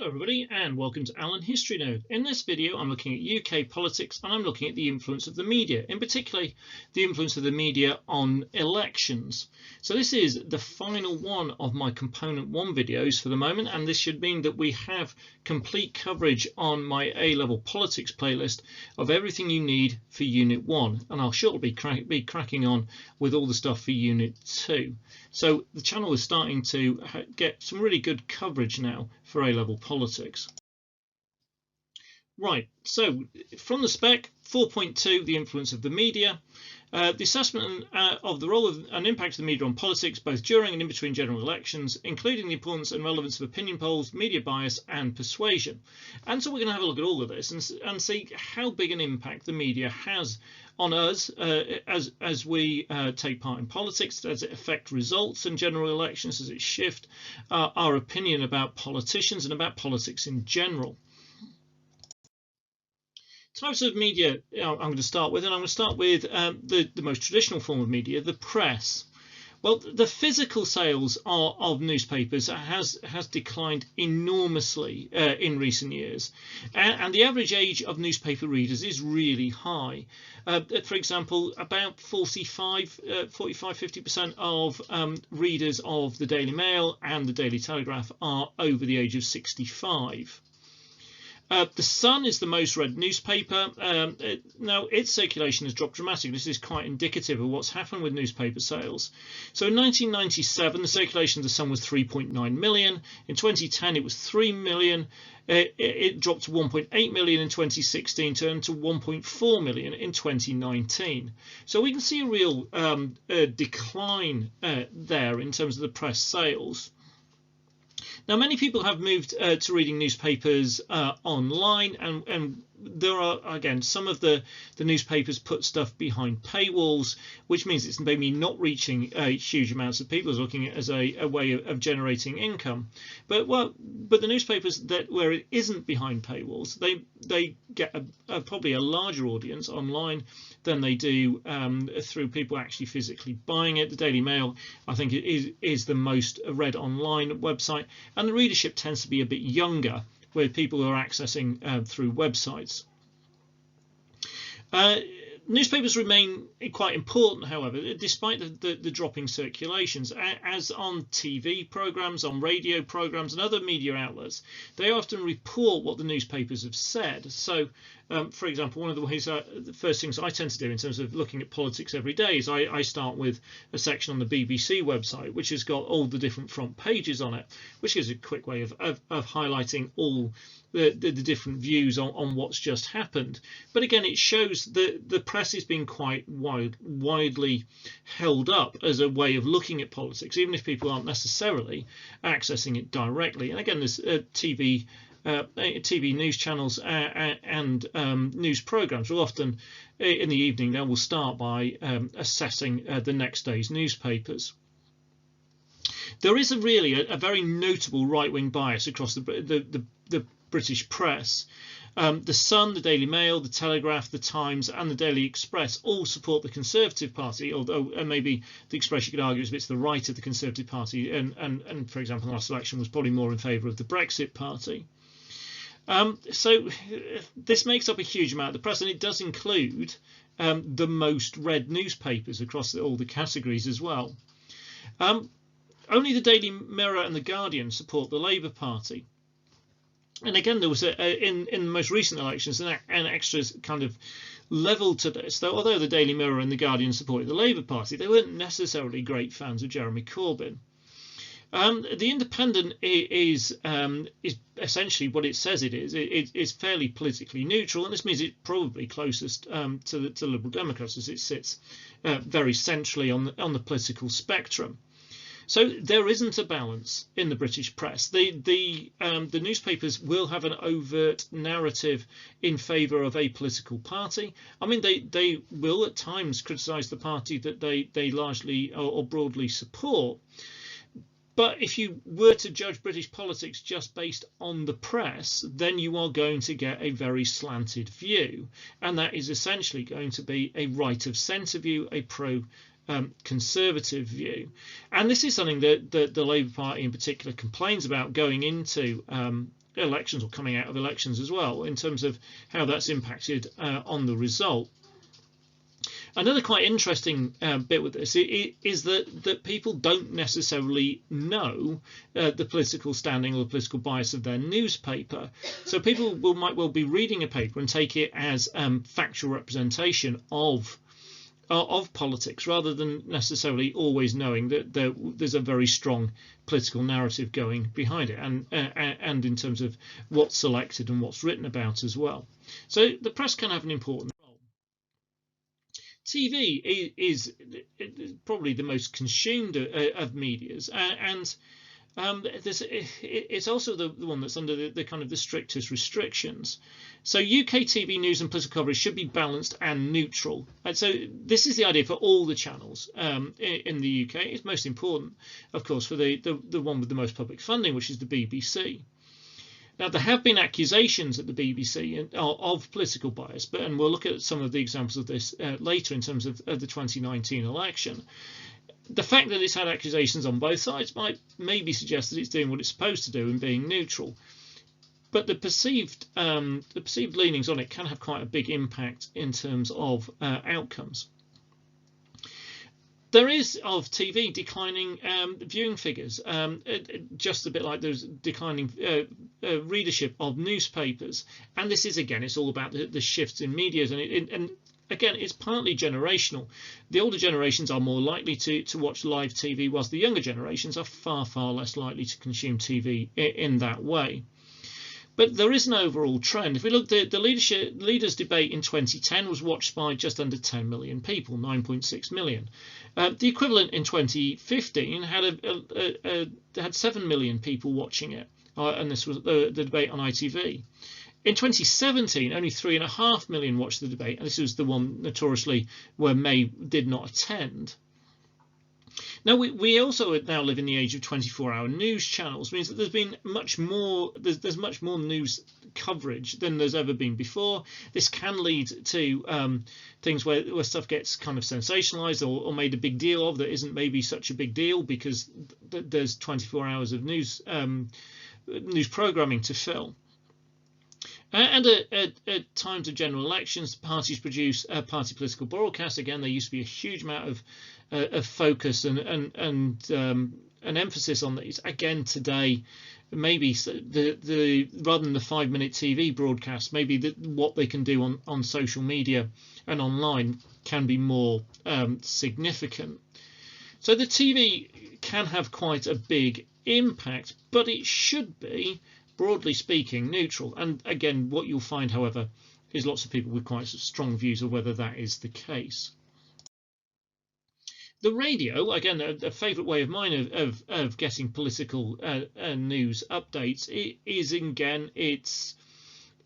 everybody, and welcome to Alan History Node. In this video I'm looking at UK politics, and I'm looking at the influence of the media, in particular the influence of the media on elections. So this is the final one of my component 1 videos for the moment, and this should mean that we have complete coverage on my A-level politics playlist of everything you need for Unit 1, and I'll shortly be cracking on with all the stuff for Unit 2. So the channel is starting to get some really good coverage now for A-level politics. Right, so from the spec, 4.2, the influence of the media. The assessment of the role and impact of the media on politics, both during and in between general elections, including the importance and relevance of opinion polls, media bias and persuasion. And so we're going to have a look at all of this and see how big an impact the media has on us as we take part in politics. Does it affect results in general elections? Does it shift our opinion about politicians and about politics in general? Types of media I'm going to start with, and I'm going to start with the most traditional form of media, the press. Well, the physical sales of newspapers has declined enormously in recent years, and the average age of newspaper readers is really high. For example, about 45-50% of readers of the Daily Mail and the Daily Telegraph are over the age of 65. The Sun is the most read newspaper. Now its circulation has dropped dramatically. This is quite indicative of what's happened with newspaper sales. So in 1997 the circulation of the Sun was 3.9 million. In 2010 it was 3 million. It dropped to 1.8 million in 2016, turned to 1.4 million in 2019. So we can see a real decline there in terms of the press sales. Now, many people have moved to reading newspapers online, and there are, again, some of the newspapers put stuff behind paywalls, which means it's maybe not reaching huge amounts of people, looking at it as a way of generating income. But the newspapers where it isn't behind paywalls, they get probably a larger audience online than they do through people actually physically buying it. The Daily Mail, I think, is the most read online website, and the readership tends to be a bit younger, where people are accessing through websites. Newspapers remain quite important, however, despite the dropping circulations. As on TV programs, on radio programs and other media outlets, they often report what the newspapers have said. So, for example, one of the ways, the first things I tend to do in terms of looking at politics every day is I start with a section on the BBC website, which has got all the different front pages on it, which is a quick way of highlighting all the different views on what's just happened. But again, it shows that the press is being quite widely held up as a way of looking at politics, even if people aren't necessarily accessing it directly. And again, there's TV news channels and news programs will often, in the evening, they will start by assessing the next day's newspapers. There is really a very notable right-wing bias across the British press. The Sun, the Daily Mail, the Telegraph, the Times and the Daily Express all support the Conservative Party, although maybe the Express, you could argue, is a bit to the right of the Conservative Party, and for example the last election was probably more in favour of the Brexit Party. So this makes up a huge amount of the press, and it does include the most read newspapers across all the categories as well. Only the Daily Mirror and the Guardian support the Labour Party. And again, there was in the most recent elections an extra kind of level to this, though. Although the Daily Mirror and the Guardian supported the Labour Party, they weren't necessarily great fans of Jeremy Corbyn. The Independent is essentially what it says it is. It's fairly politically neutral, and this means it's probably closest to the Liberal Democrats, as it sits very centrally on the political spectrum. So there isn't a balance in the British press. The newspapers will have an overt narrative in favour of a political party. I mean, they will at times criticise the party that they largely or broadly support. But if you were to judge British politics just based on the press, then you are going to get a very slanted view, and that is essentially going to be a right of centre view, a conservative view. And this is something that the Labour Party in particular complains about going into elections or coming out of elections as well, in terms of how that's impacted on the result. Another quite interesting bit with this is that people don't necessarily know the political standing or the political bias of their newspaper. So people might well be reading a paper and take it as factual representation of politics, rather than necessarily always knowing that there's a very strong political narrative going behind it, and in terms of what's selected and what's written about as well. So the press can have an important role. TV is probably the most consumed of medias, and it's also the one that's under the kind of the strictest restrictions. So UK TV news and political coverage should be balanced and neutral. And so this is the idea for all the channels in the UK. It's most important, of course, for the one with the most public funding, which is the BBC. Now, there have been accusations at the BBC of political bias, and we'll look at some of the examples of this later in terms of the 2019 election. The fact that it's had accusations on both sides might maybe suggest that it's doing what it's supposed to do and being neutral. But the perceived leanings on it can have quite a big impact in terms of outcomes. There is of TV declining viewing figures, just a bit like there's declining readership of newspapers. And this is, again, it's all about the shifts in media, and again, it's partly generational. The older generations are more likely to watch live TV, whilst the younger generations are far, far less likely to consume TV in that way. But there is an overall trend. If we look at the leaders debate in 2010 was watched by just under 10 million people, 9.6 million. The equivalent in 2015 had 7 million people watching it, and this was the debate on ITV. In 2017, only 3.5 million watched the debate, and this was the one notoriously where May did not attend. Now, we also now live in the age of 24-hour news channels, means that there's been much more news coverage than there's ever been before. This can lead to things where stuff gets kind of sensationalized or made a big deal of that isn't maybe such a big deal, because there's 24 hours of news programming to fill. And at times of general elections, parties produce party political broadcasts. Again, there used to be a huge amount of focus and emphasis on these. Again, today, maybe rather than the 5-minute TV broadcast, maybe what they can do on social media and online can be more significant. So the TV can have quite a big impact, but it should be, broadly speaking, neutral. And again, what you'll find, however, is lots of people with quite strong views of whether that is the case. The radio, again, a favourite way of mine of getting political news updates is, again, it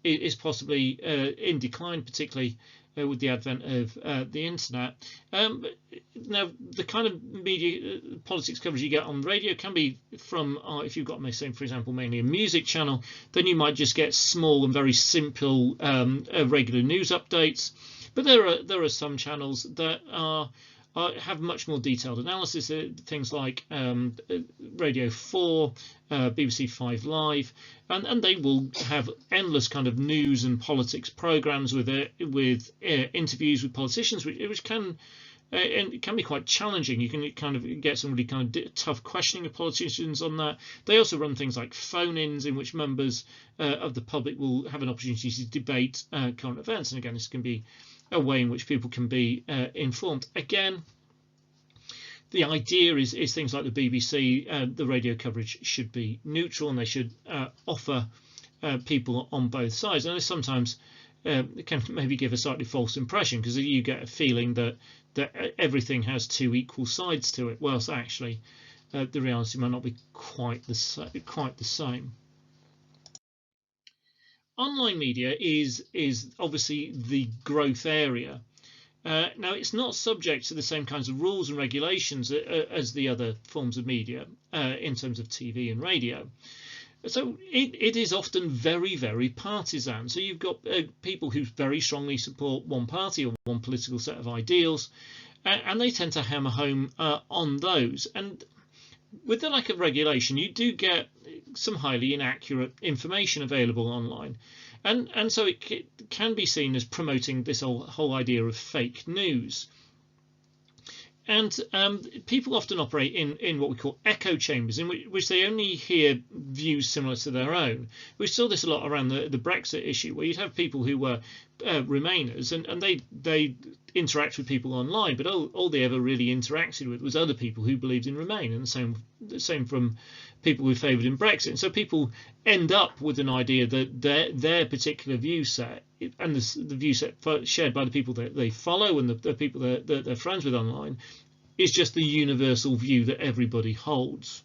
is possibly in decline, particularly with the advent of the internet. Now, the kind of media politics coverage you get on radio can be from, if you've got, for example, mainly a music channel, then you might just get small and very simple regular news updates. But there are some channels that have much more detailed analysis, things like Radio 4, BBC 5 Live, and they will have endless kind of news and politics programs with interviews with politicians, which can and it can be quite challenging. You can kind of get some really kind of tough questioning of politicians on that. They also run things like phone-ins in which members of the public will have an opportunity to debate current events, and again, this can be a way in which people can be informed. Again, the idea is things like the BBC, the radio coverage should be neutral, and they should offer people on both sides. And sometimes it can maybe give a slightly false impression, because you get a feeling that everything has two equal sides to it, whilst actually the reality might not be quite the same. Online media is obviously the growth area. Now, it's not subject to the same kinds of rules and regulations as the other forms of media in terms of TV and radio. So it is often very, very partisan. So you've got people who very strongly support one party or one political set of ideals, and they tend to hammer home on those. And with the lack of regulation, you do get some highly inaccurate information available online, and so it can be seen as promoting this whole idea of fake news. And people often operate in what we call echo chambers, in which they only hear views similar to their own. We saw this a lot around the Brexit issue, where you'd have people who were Remainers, and they interact with people online, but all they ever really interacted with was other people who believed in Remain, and the same from people who favoured in Brexit. And so people end up with an idea that their particular view set, and the view set shared by the people that they follow and the people that they're friends with online, is just the universal view that everybody holds.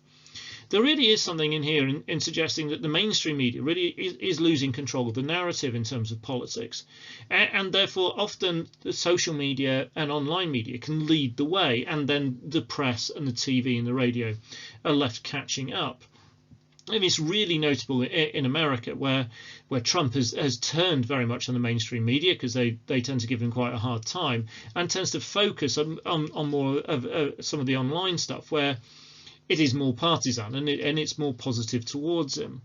There really is something in here in suggesting that the mainstream media really is losing control of the narrative in terms of politics, and therefore often the social media and online media can lead the way, and then the press and the TV and the radio are left catching up. And it's really notable in America, where Trump has turned very much on the mainstream media, because they tend to give him quite a hard time, and tends to focus on more of some of the online stuff, where it is more partisan and it's more positive towards him.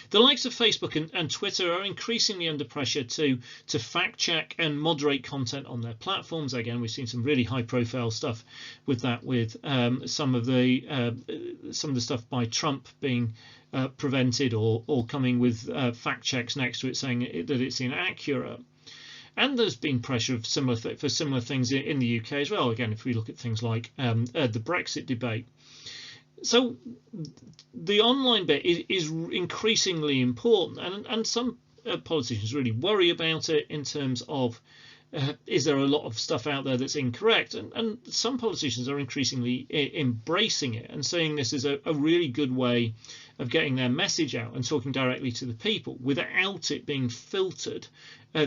The likes of Facebook and Twitter are increasingly under pressure to fact check and moderate content on their platforms. Again, we've seen some really high profile stuff with that, with some of the stuff by Trump being prevented or coming with fact checks next to it saying that it's inaccurate. And there's been pressure of for similar things in the UK as well. Again, if we look at things like the Brexit debate. So the online bit is increasingly important, and some politicians really worry about it in terms of is there a lot of stuff out there that's incorrect, and some politicians are increasingly embracing it and saying this is a really good way of getting their message out and talking directly to the people without it being filtered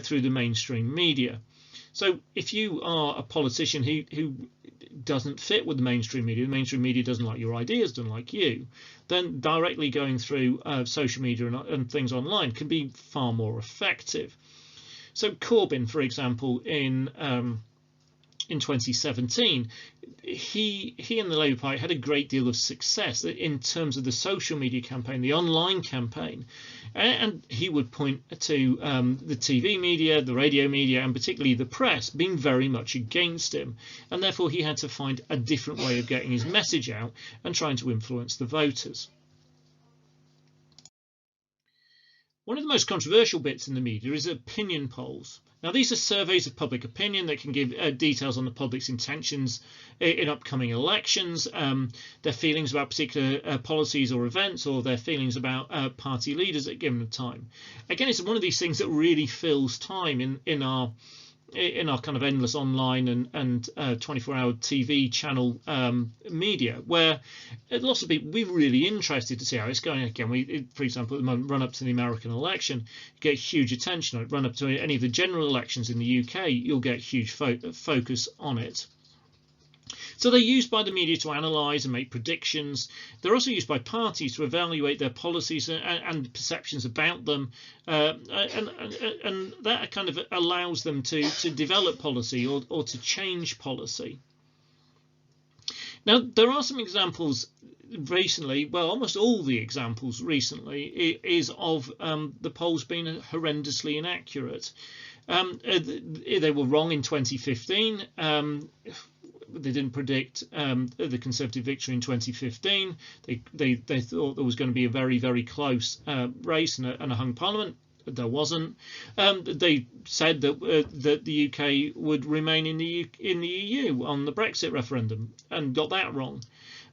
through the mainstream media. So if you are a politician who doesn't fit with the mainstream media doesn't like your ideas, doesn't like you, then directly going through social media and things online can be far more effective. So Corbyn, for example, in 2017, he and the Labour Party had a great deal of success in terms of the social media campaign, the online campaign, and he would point to the TV media, the radio media, and particularly the press being very much against him, and therefore he had to find a different way of getting his message out and trying to influence the voters. One of the most controversial bits in the media is opinion polls. Now, these are surveys of public opinion that can give details on the public's intentions in upcoming elections, their feelings about particular policies or events, or their feelings about party leaders at a given time. Again, it's one of these things that really fills time in our kind of endless online and 24-hour TV channel media, where lots of people, we're really interested to see how it's going. Again, for example, at the moment, run up to the American election, you get huge attention. Run up to any of the general elections in the UK, you'll get huge focus on it. So they're used by the media to analyse and make predictions. They're also used by parties to evaluate their policies and perceptions about them, and that kind of allows them to develop policy or to change policy. Now, there are some examples recently, well, almost all the examples recently is of the polls being horrendously inaccurate. They were wrong in 2015. They didn't predict the Conservative victory in 2015. They thought there was going to be a very, very close race and a hung parliament. There wasn't. They said that the UK would remain in the EU on the Brexit referendum, and got that wrong.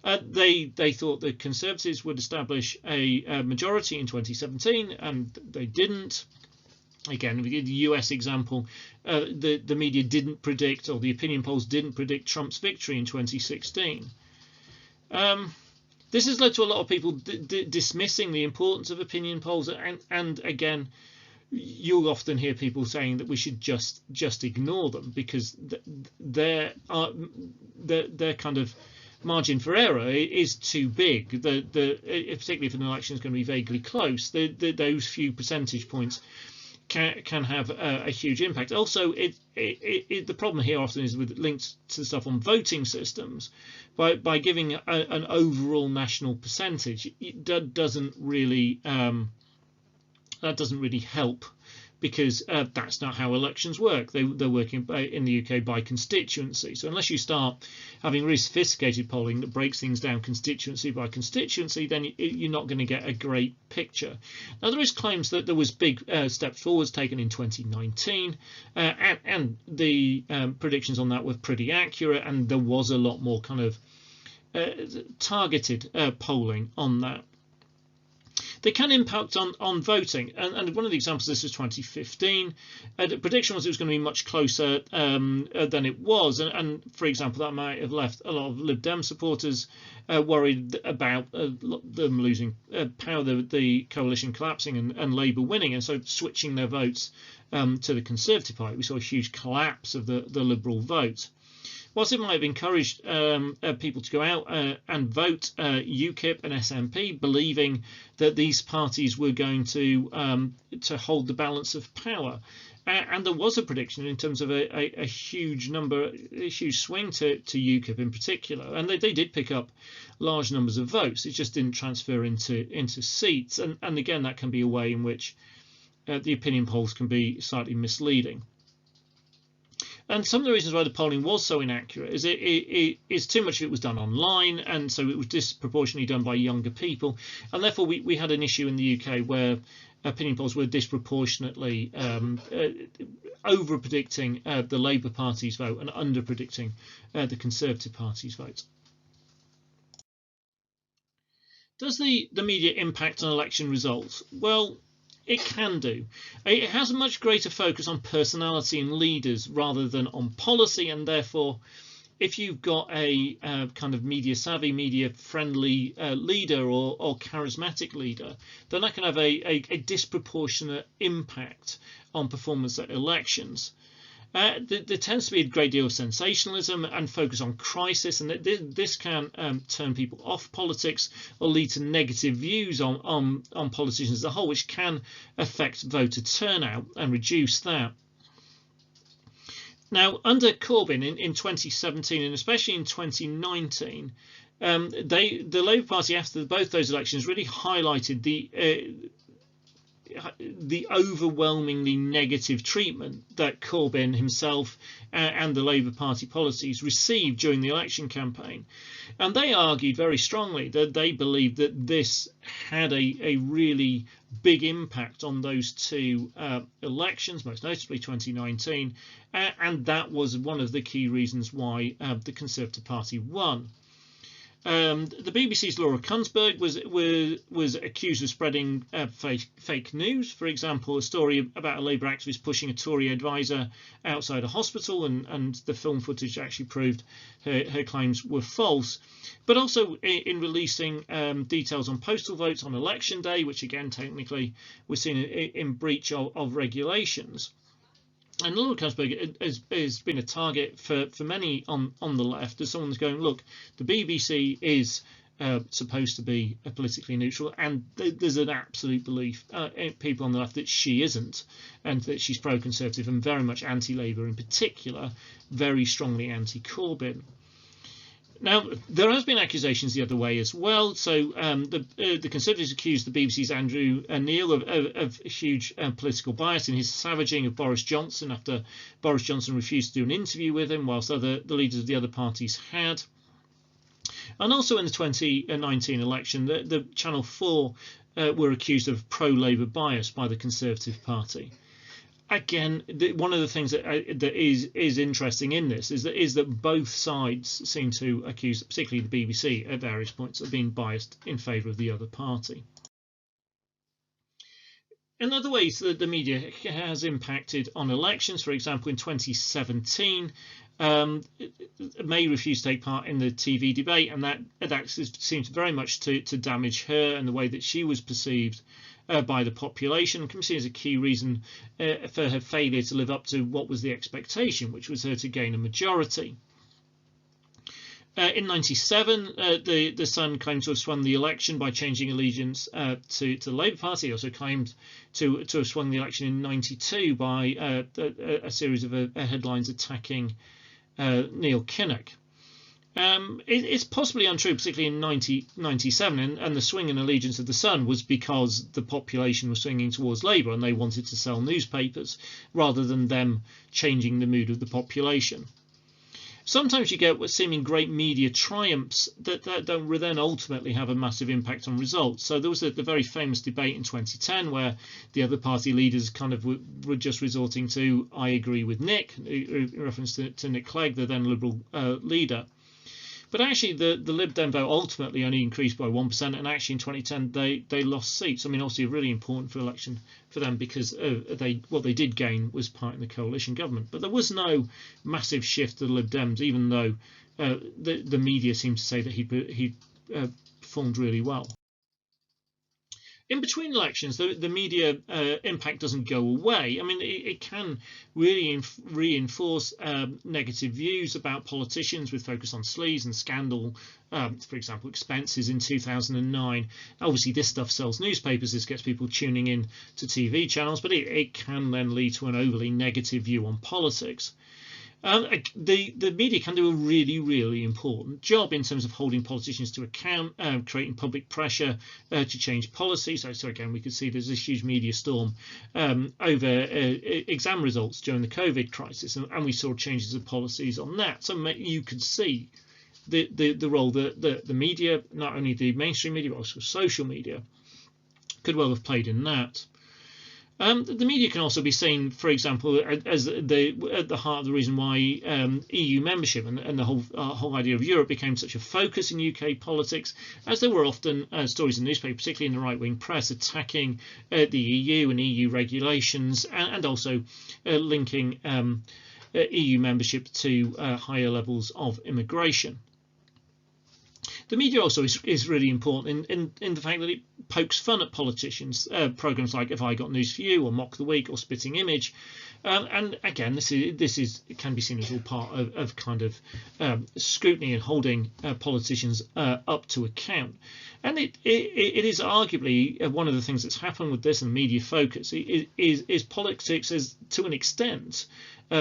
They thought the Conservatives would establish a majority in 2017, and they didn't. Again, the US example, the media didn't predict, or the opinion polls didn't predict, Trump's victory in 2016. This has led to a lot of people dismissing the importance of opinion polls, and again, you'll often hear people saying that we should just ignore them because their kind of margin for error is too big. Particularly if an election is going to be vaguely close, those few percentage points can have a huge impact. Also, the problem here often is with links to stuff on voting systems. By giving an overall national percentage, that doesn't really help, because that's not how elections work. They're working in the UK by constituency. So unless you start having really sophisticated polling that breaks things down constituency by constituency, then you're not going to get a great picture. Now, there is claims that there was big steps forwards taken in 2019, and the predictions on that were pretty accurate, and there was a lot more kind of targeted polling on that. They can impact on voting, and one of the examples of this was 2015. The prediction was it was going to be much closer than it was, and for example, that might have left a lot of Lib Dem supporters worried about them losing power, the coalition collapsing, and Labour winning, and so switching their votes to the Conservative Party. We saw a huge collapse of the Liberal vote. Whilst it might have encouraged people to go out and vote UKIP and SNP, believing that these parties were going to hold the balance of power, and there was a prediction in terms of a huge swing to UKIP in particular, and they did pick up large numbers of votes. It just didn't transfer into seats, and again, that can be a way in which the opinion polls can be slightly misleading. And some of the reasons why the polling was so inaccurate is too much of it was done online, and so it was disproportionately done by younger people, and therefore we had an issue in the UK where opinion polls were disproportionately over predicting the Labour Party's vote and under predicting the Conservative Party's vote. Does the media impact on election results? Well, it can do. It has a much greater focus on personality and leaders rather than on policy, and therefore if you've got a kind of media savvy, media friendly leader or charismatic leader, then that can have a disproportionate impact on performance at elections. There tends to be a great deal of sensationalism and focus on crisis, and this can turn people off politics or lead to negative views on politicians as a whole, which can affect voter turnout and reduce that. Now, under Corbyn in 2017 and especially in 2019, the Labour Party after both those elections really highlighted the overwhelmingly negative treatment that Corbyn himself and the Labour Party policies received during the election campaign, and they argued very strongly that they believed that this had a really big impact on those two elections, most notably 2019, and that was one of the key reasons why the Conservative Party won. The BBC's Laura Kunsberg was accused of spreading fake news. For example, a story about a Labour activist pushing a Tory advisor outside a hospital, and the film footage actually proved her claims were false. But also in releasing details on postal votes on election day, which again technically was seen in breach of regulations. And Laura Kunsberg has been a target for many on the left, as someone who's going, look, the BBC is supposed to be politically neutral, and there's an absolute belief in people on the left that she isn't, and that she's pro-Conservative and very much anti-Labour, in particular, very strongly anti-Corbyn. Now, there has been accusations the other way as well. So the Conservatives accused the BBC's Andrew Neil of huge political bias in his savaging of Boris Johnson after Boris Johnson refused to do an interview with him, whilst the leaders of the other parties had. And also in the 2019 election, the Channel 4 were accused of pro-Labour bias by the Conservative Party. Again, one of the things that is interesting in this is that both sides seem to accuse, particularly the BBC, at various points of being biased in favour of the other party. In other ways that the media has impacted on elections, for example, in 2017, May refused to take part in the TV debate, and that seemed very much to damage her and the way that she was perceived by the population, can be seen as a key reason for her failure to live up to what was the expectation, which was her to gain a majority. In 97, the Sun claimed to have swung the election by changing allegiance to the Labour Party. He also claimed to have swung the election in 92 by a series of headlines attacking Neil Kinnock. It's possibly untrue, particularly in 97, and the swing in allegiance of the Sun was because the population was swinging towards Labour and they wanted to sell newspapers rather than them changing the mood of the population. Sometimes you get seeming great media triumphs that don't then ultimately have a massive impact on results. So there was the very famous debate in 2010 where the other party leaders kind of were just resorting to "I agree with Nick," in reference to Nick Clegg, the then Liberal leader. But actually, the Lib Dem vote ultimately only increased by 1%, and actually in 2010 they lost seats. I mean, obviously really important for election for them because what they did gain was part in the coalition government. But there was no massive shift to the Lib Dems, even though the media seemed to say that he performed really well. In between elections, the media impact doesn't go away. I mean, it can really reinforce negative views about politicians with focus on sleaze and scandal, for example, expenses in 2009. Obviously, this stuff sells newspapers. This gets people tuning in to TV channels, but it can then lead to an overly negative view on politics. The media can do a really important job in terms of holding politicians to account, creating public pressure to change policy. So again, we could see there's this huge media storm over exam results during the COVID crisis, and we saw changes of policies on that. So you could see the role that the media, not only the mainstream media but also social media, could well have played in that. The media can also be seen, for example, as at the heart of the reason why EU membership and the whole idea of Europe became such a focus in UK politics, as there were often stories in the newspaper, particularly in the right-wing press, attacking the EU and EU regulations, and also linking EU membership to higher levels of immigration. The media also is really important in the fact that it pokes fun at politicians. Programs like Have I Got News For You or Mock the Week or Spitting Image, and again, this can be seen as all part of kind of scrutiny and holding politicians up to account. And it is arguably one of the things that's happened with this and media focus is politics is to an extent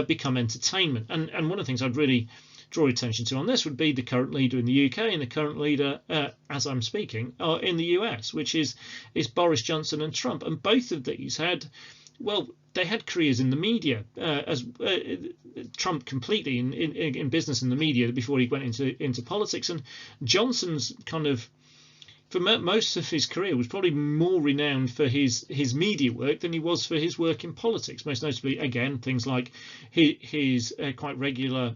become entertainment. And one of the things I'd really draw attention to on this would be the current leader in the UK and the current leader, as I'm speaking, in the US, which is Boris Johnson and Trump. And both of these had careers in the media, as Trump completely in business and the media before he went into politics, and Johnson's kind of, for most of his career, was probably more renowned for his media work than he was for his work in politics. Most notably, again, things like his quite regular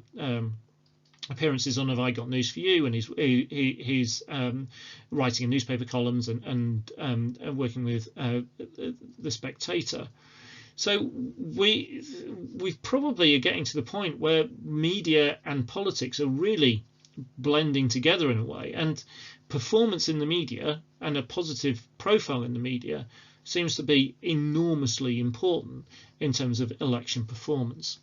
appearances on Have I Got News For You, and his writing in newspaper columns and working with The Spectator. So we probably are getting to the point where media and politics are really blending together in a way, and performance in the media and a positive profile in the media seems to be enormously important in terms of election performance.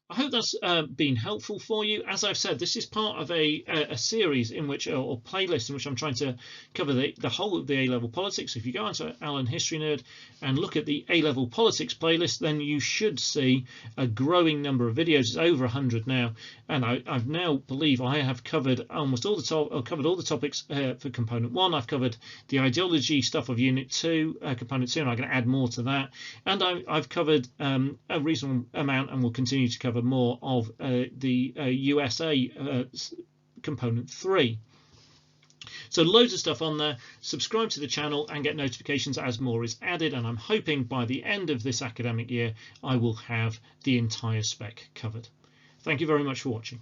I hope that's been helpful for you. As I've said, this is part of a series in which, or playlist in which I'm trying to cover the whole of the A-level politics. So if you go onto Alan History Nerd and look at the A-level politics playlist, then you should see a growing number of videos. It's over 100 now, and I've now believe I have covered almost all the topics for Component 1. I've covered the ideology stuff of Unit 2, Component 2, and I'm going to add more to that. And I've covered a reasonable amount, and will continue to cover more of the USA Component 3. So loads of stuff on there. Subscribe to the channel and get notifications as more is added, and I'm hoping by the end of this academic year I will have the entire spec covered. Thank you very much for watching.